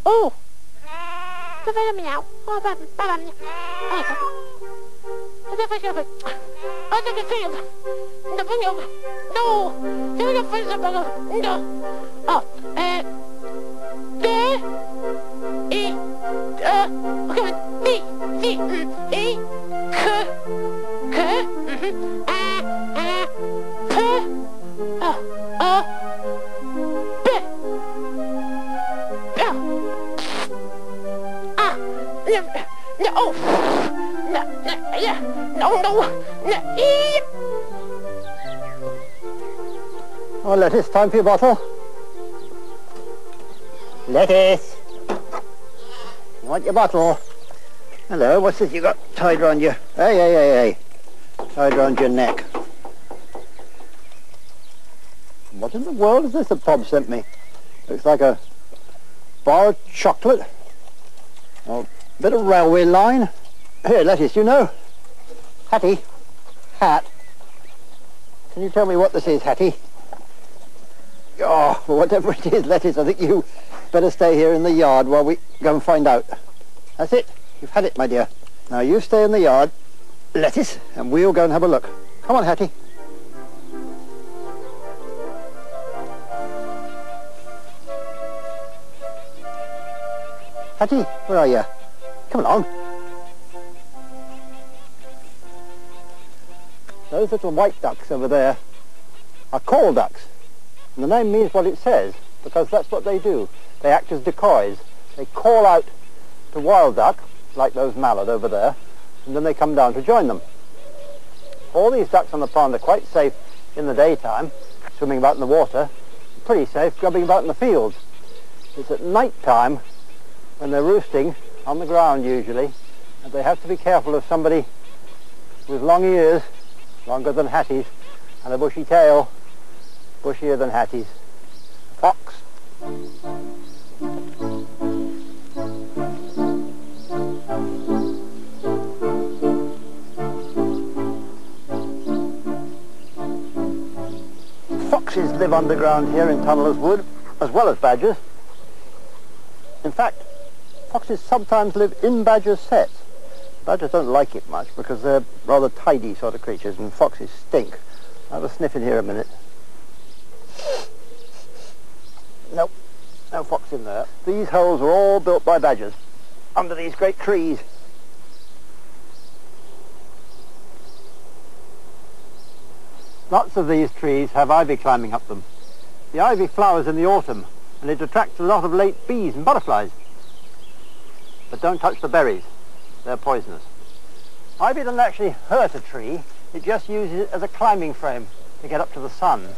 Oh! Tôi phải làm gì nào? Ba làm gì? Tôi phải làm gì? Tôi phải làm gì? Tôi phải làm gì? No! Tôi phải làm gì? No! Oh, D, E, okay, D, E, K, P, B, no. Oh, Lettuce, time for your bottle. Lettuce. You want your bottle? Hello, what's this you got tied round your... Hey. Tied round your neck. What in the world is this that Bob sent me? Looks like a bar of chocolate. A bit of railway line. Here, Lettuce, you know. Hattie. Hat. Can you tell me what this is, Hattie? Oh, well, whatever it is, Lettuce, I think you better stay here in the yard while we go and find out. That's it. You've had it, my dear. Now you stay in the yard, Lettuce, and we'll go and have a look. Come on, Hattie. Hattie, where are you? Come along. Those little white ducks over there are call ducks. And the name means what it says, because that's what they do. They act as decoys. They call out to wild duck, like those mallard over there, and then they come down to join them. All these ducks on the pond are quite safe in the daytime, swimming about in the water, pretty safe grubbing about in the fields. It's at night time, when they're roosting, on the ground usually, that they have to be careful of somebody with long ears, longer than Hattie's, and a bushy tail, bushier than Hattie's. Fox. Foxes live underground here in Tunneller's Wood, as well as badgers. In fact, foxes sometimes live in badger sets. Badgers don't like it much because they're rather tidy sort of creatures, and foxes stink. I'll have a sniff in here a minute. Nope, no fox in there. These holes are all built by badgers, under these great trees. Lots of these trees have ivy climbing up them. The ivy flowers in the autumn, and it attracts a lot of late bees and butterflies. But don't touch the berries, they're poisonous. Ivy doesn't actually hurt a tree, it just uses it as a climbing frame to get up to the sun.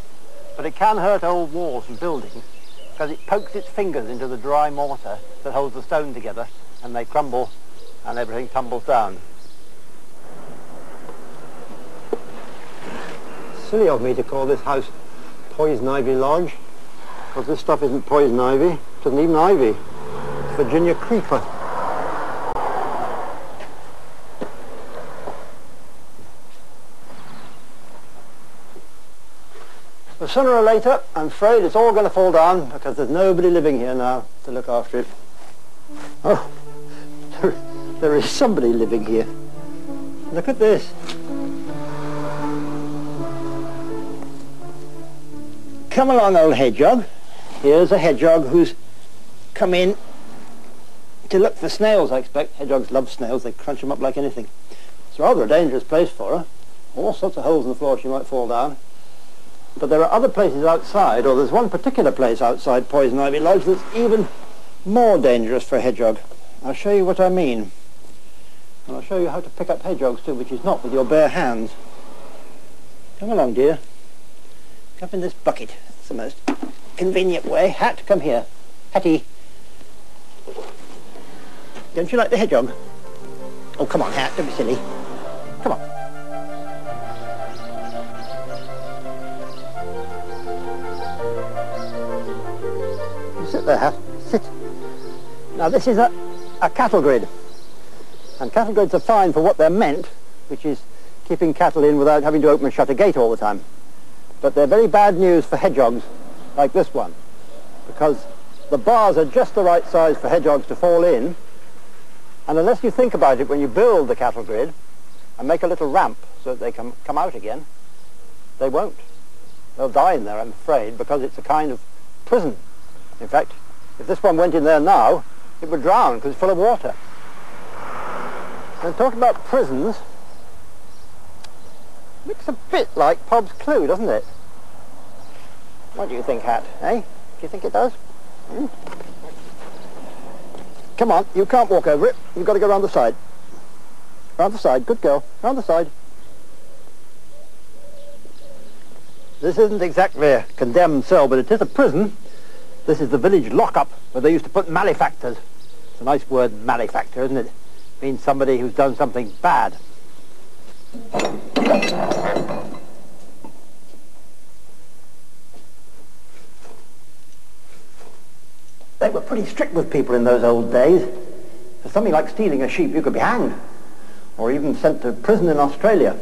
But it can hurt old walls and buildings, because it pokes its fingers into the dry mortar that holds the stone together, and they crumble and everything tumbles down. Silly of me to call this house Poison Ivy Lodge, because this stuff isn't poison ivy, it isn't even ivy, it's Virginia creeper. But sooner or later, I'm afraid it's all going to fall down because there's nobody living here now to look after it. Oh, there is somebody living here. Look at this. Come along, old hedgehog. Here's a hedgehog who's come in to look for snails, I expect. Hedgehogs love snails, they crunch them up like anything. It's rather a dangerous place for her. All sorts of holes in the floor, she might fall down. But there are other places outside, or there's one particular place outside Poison Ivy Lodge that's even more dangerous for a hedgehog. I'll show you what I mean. And I'll show you how to pick up hedgehogs too, which is not with your bare hands. Come along, dear. Come in this bucket. It's the most convenient way. Hat, come here. Hattie. Don't you like the hedgehog? Oh, come on, Hat, don't be silly. Come on. Sit there, Hat. Sit. Now this is a cattle grid. And cattle grids are fine for what they're meant, which is keeping cattle in without having to open and shut a gate all the time. But they're very bad news for hedgehogs like this one, because the bars are just the right size for hedgehogs to fall in, and unless you think about it when you build the cattle grid and make a little ramp so that they can come out again, they won't. They'll die in there, I'm afraid, because it's a kind of prison. In fact, if this one went in there now, it would drown because it's full of water. And talking about prisons, looks a bit like Pob's Clue, doesn't it? What do you think, Hat? Eh? Do you think it does? Hmm? Come on, you can't walk over it. You've got to go round the side. Round the side, good girl. Round the side. This isn't exactly a condemned cell, but it is a prison. This is the village lockup where they used to put malefactors. It's a nice word, malefactor, isn't it? It means somebody who's done something bad. They were pretty strict with people in those old days. For something like stealing a sheep, you could be hanged, or even sent to prison in Australia.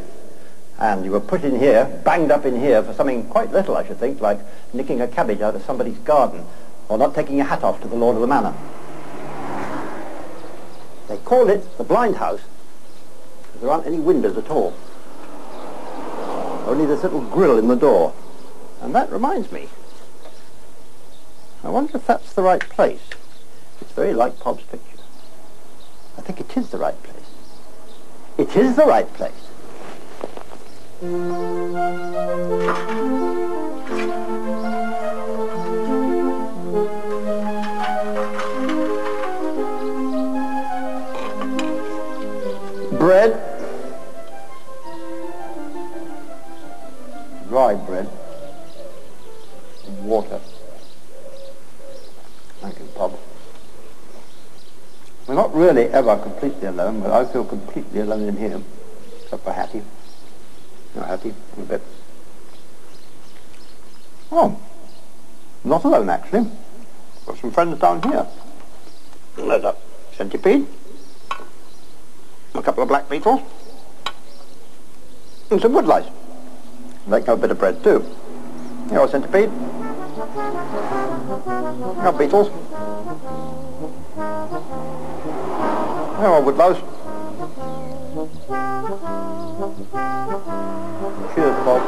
And you were put in here, banged up in here for something quite little, I should think, like nicking a cabbage out of somebody's garden, or not taking your hat off to the lord of the manor. They call it the blind house, because there aren't any windows at all. Only this little grill in the door. And that reminds me, I wonder if that's the right place. It's very like Pob's picture. I think it is the right place. It is the right place. Bread. Dry bread. And water. Thank you, Pob. We're not really ever completely alone, but I feel completely alone in here, except for Hattie. No, Hattie, a bit. Oh, not alone actually. Got some friends down here. There's a centipede, a couple of black beetles, and some woodlice. They can have a bit of bread too. Here are a centipede. Here are beetles. Here are woodlice. Cheers, Bob.